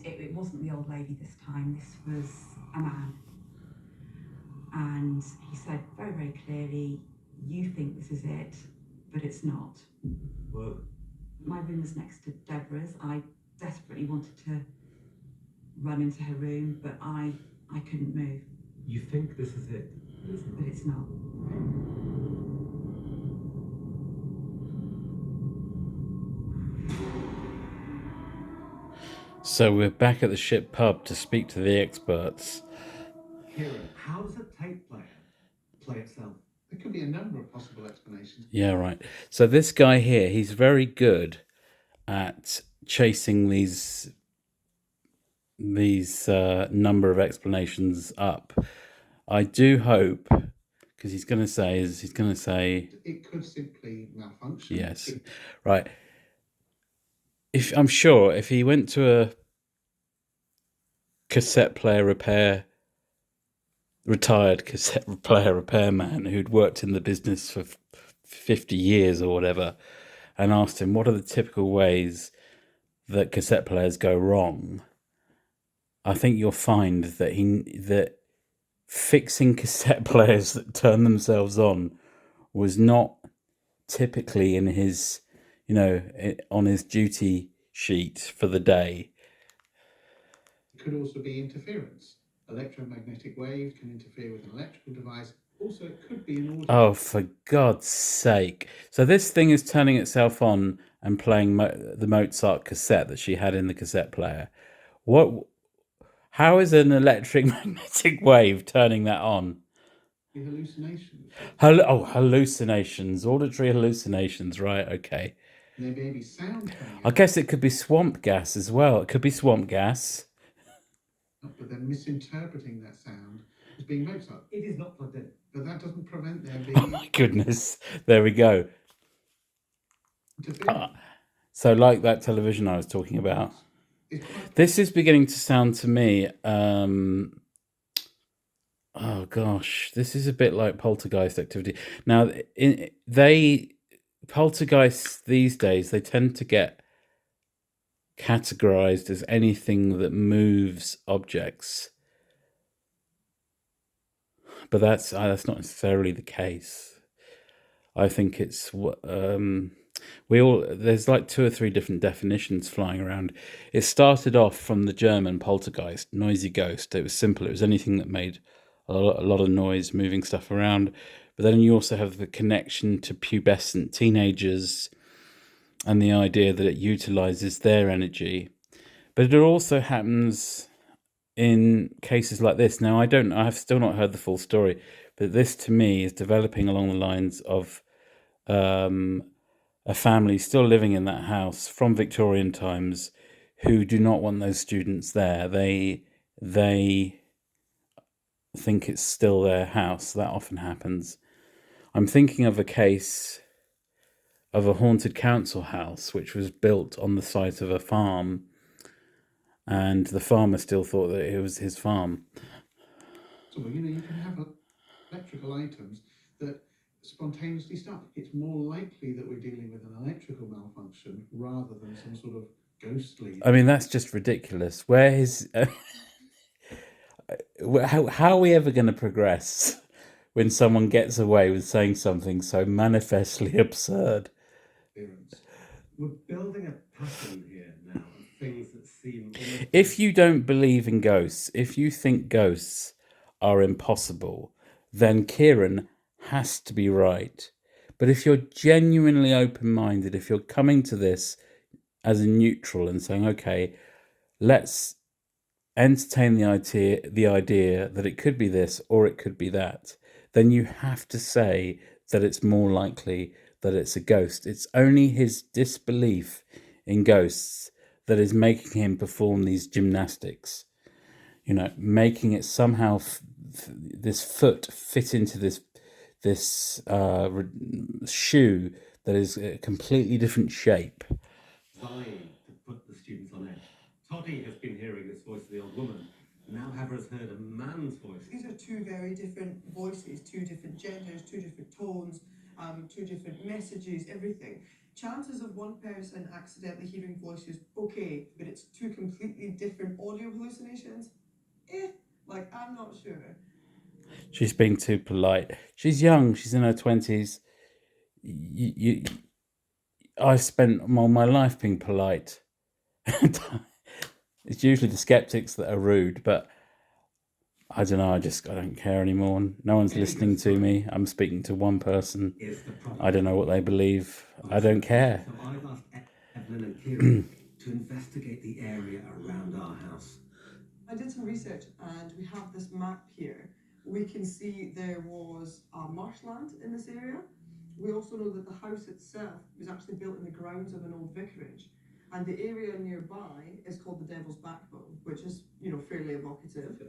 and it wasn't the old lady this time, this was a man. And he said very, very clearly, you think this is it, but it's not. Whoa. My room was next to Deborah's. I desperately wanted to run into her room, but I couldn't move. You think this is it, but it's not. So we're back at the ship pub to speak to the experts. Kieran, how does a tape player play itself? There could be a number of possible explanations. Yeah, right. So this guy here, he's very good at chasing these number of explanations up. I do hope, because he's going to say It could simply malfunction. yes, right. If I'm sure if he went to a retired cassette player repairman who'd worked in the business for 50 years or whatever, and asked him what are the typical ways that cassette players go wrong, I think you'll find that fixing cassette players that turn themselves on was not typically in his, on his duty sheet for the day. It could also be interference. Electromagnetic wave can interfere with an electrical device. Also, it could be an audio. Oh, for God's sake. So this thing is turning itself on and playing the Mozart cassette that she had in the cassette player. How is an electromagnetic wave turning that on? The hallucinations. Hallucinations. Auditory hallucinations. Right, okay. There may be sound coming I out, guess it could be swamp gas as well. It could be swamp gas. but they're misinterpreting that sound as being Mozart. It is not plugged in. But that doesn't prevent there Oh being my goodness. There we go. interference. So like that television I was talking about. This is beginning to sound to me, oh gosh, this is a bit like poltergeist activity. Now, poltergeists these days, they tend to get categorized as anything that moves objects. But that's not necessarily the case. I think it's there's like 2 or 3 different definitions flying around. It started off from the German poltergeist, noisy ghost. It was simple. It was anything that made a lot of noise, moving stuff around. But then you also have the connection to pubescent teenagers and the idea that it utilizes their energy. But it also happens in cases like this. Now, I have still not heard the full story, but this to me is developing along the lines of a family still living in that house from Victorian times who do not want those students there. They think it's still their house. That often happens. I'm thinking of a case of a haunted council house which was built on the site of a farm, and the farmer still thought that it was his farm. So, you can have electrical items that spontaneously start. It's more likely that we're dealing with an electrical malfunction rather than some sort of ghostly. I mean, that's just ridiculous. Where is how are we ever going to progress when someone gets away with saying something so manifestly absurd? We're building a pattern here now of things that seem... If you don't believe in ghosts, if you think ghosts are impossible, then Kieran has to be right. But if you're genuinely open-minded, if you're coming to this as a neutral and saying, okay, let's entertain the idea that it could be this or it could be that, then you have to say that it's more likely that it's a ghost. It's only his disbelief in ghosts that is making him perform these gymnastics, making it somehow this foot fit into this shoe that is a completely different shape. Vying to put the students on edge. Toddy has been hearing this voice of the old woman. Now Heather has heard a man's voice. These are 2 very different voices, 2 different genders, 2 different tones, two different messages, everything. Chances of one person accidentally hearing voices, okay, but it's two completely different audio hallucinations, like, I'm not sure. She's being too polite. She's young. She's in her 20s. I've spent all my life being polite. It's usually the skeptics that are rude, but I don't know. I don't care anymore. No one's listening to me. I'm speaking to one person. I don't know what they believe. I don't care. So I've asked Evelyn and Kieran to investigate the area around our house. I did some research and we have this map here. We can see there was marshland in this area. We also know that the house itself was actually built in the grounds of an old vicarage. And the area nearby is called the Devil's Backbone, which is, fairly evocative.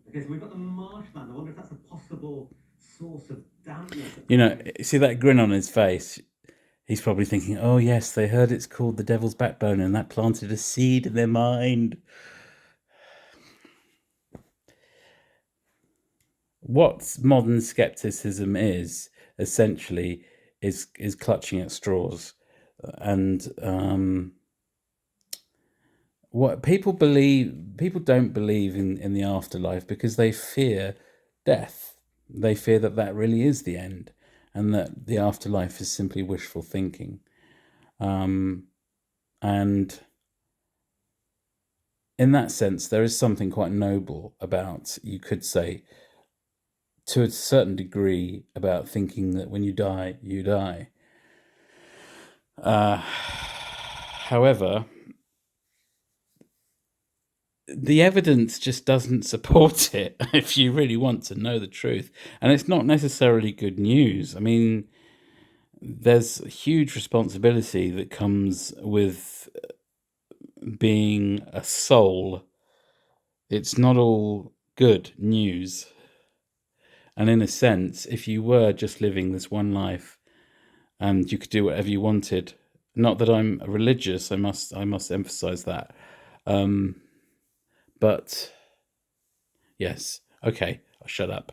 Okay, so we've got the marshland. I wonder if that's a possible source of dampness. See that grin on his face? He's probably thinking, oh yes, they heard it's called the Devil's Backbone and that planted a seed in their mind. What modern skepticism is, essentially, is clutching at straws. And what people don't believe in the afterlife because they fear death. They fear that really is the end, and that the afterlife is simply wishful thinking. And in that sense, there is something quite noble about, you could say, to a certain degree, about thinking that when you die, you die. However, the evidence just doesn't support it if you really want to know the truth. And it's not necessarily good news. I mean, there's a huge responsibility that comes with being a soul. It's not all good news. And in a sense, if you were just living this one life and you could do whatever you wanted, not that I'm religious, I must emphasize that. But yes, okay, I'll shut up.